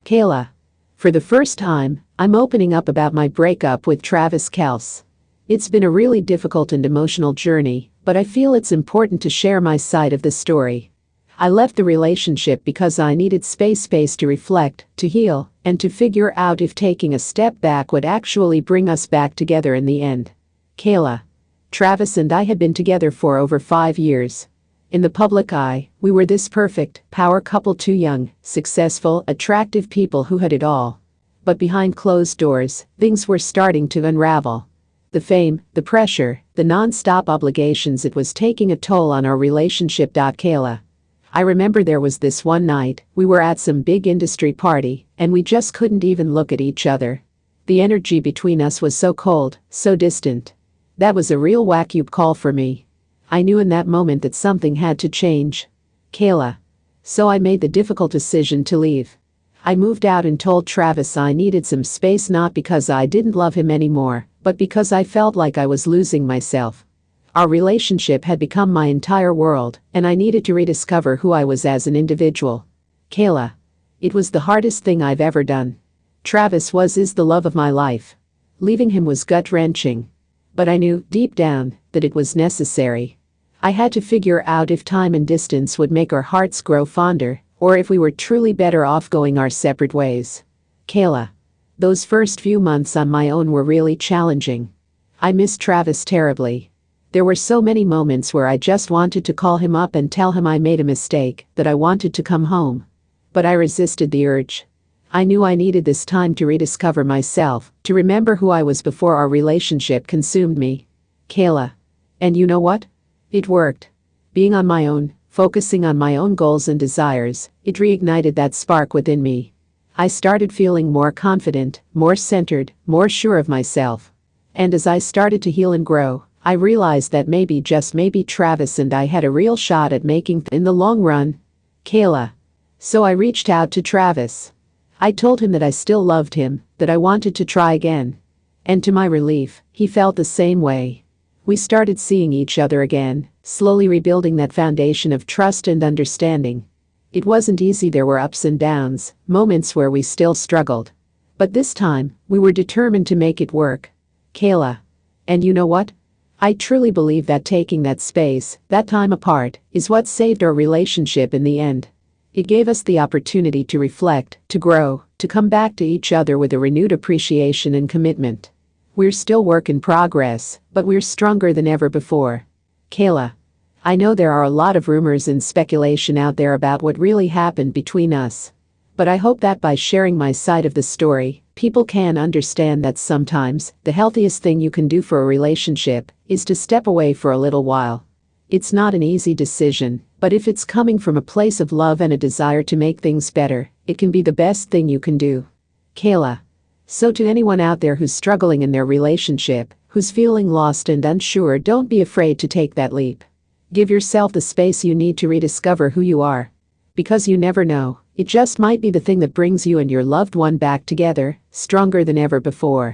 Kayla. For the first time, I'm opening up about my breakup with Travis. It's been a really difficult and emotional journey, but I feel it's important to share my side of the story. I left the relationship because I needed space to reflect, to heal, and to figure out if taking a step back would actually bring us back together in the end. Kayla. Travis and I had been together for over 5 years. In the public eye, we were this perfect power couple, two young, successful, attractive people who had it all. But behind closed doors, things were starting to unravel. The fame, the pressure, the non-stop obligations, it was taking a toll on our relationship. Kayla. I remember there was this one night, we were at some big industry party, and we just couldn't even look at each other. The energy between us was so cold, so distant. That was a real wake-up call for me. I knew in that moment that something had to change. Kayla. So I made the difficult decision to leave. I moved out and told Travis I needed some space, not because I didn't love him anymore, but because I felt like I was losing myself. Our relationship had become my entire world, and I needed to rediscover who I was as an individual. Kayla. It was the hardest thing I've ever done. Travis is the love of my life. Leaving him was gut-wrenching. But I knew, deep down, that it was necessary. I had to figure out if time and distance would make our hearts grow fonder, or if we were truly better off going our separate ways. Kayla. Those first few months on my own were really challenging. I missed Travis terribly. There were so many moments where I just wanted to call him up and tell him I made a mistake, that I wanted to come home. But I resisted the urge. I knew I needed this time to rediscover myself, to remember who I was before our relationship consumed me. Kayla. And you know what? It worked. Being on my own, focusing on my own goals and desires, it reignited that spark within me. I started feeling more confident, more centered, more sure of myself. And as I started to heal and grow, I realized that maybe, just maybe, Travis and I had a real shot at making in the long run. Kayla. So I reached out to Travis. I told him that I still loved him, that I wanted to try again. And to my relief, he felt the same way. We started seeing each other again, slowly rebuilding that foundation of trust and understanding. It wasn't easy, there were ups and downs, moments where we still struggled. But this time, we were determined to make it work. Kayla. And you know what? I truly believe that taking that space, that time apart, is what saved our relationship in the end. It gave us the opportunity to reflect, to grow, to come back to each other with a renewed appreciation and commitment. We're still work in progress, but we're stronger than ever before. Kayla. I know there are a lot of rumors and speculation out there about what really happened between us. But I hope that by sharing my side of the story, people can understand that sometimes the healthiest thing you can do for a relationship is to step away for a little while. It's not an easy decision, but if it's coming from a place of love and a desire to make things better, it can be the best thing you can do. Kayla. So to anyone out there who's struggling in their relationship, who's feeling lost and unsure, don't be afraid to take that leap. Give yourself the space you need to rediscover who you are. Because you never know, it just might be the thing that brings you and your loved one back together, stronger than ever before.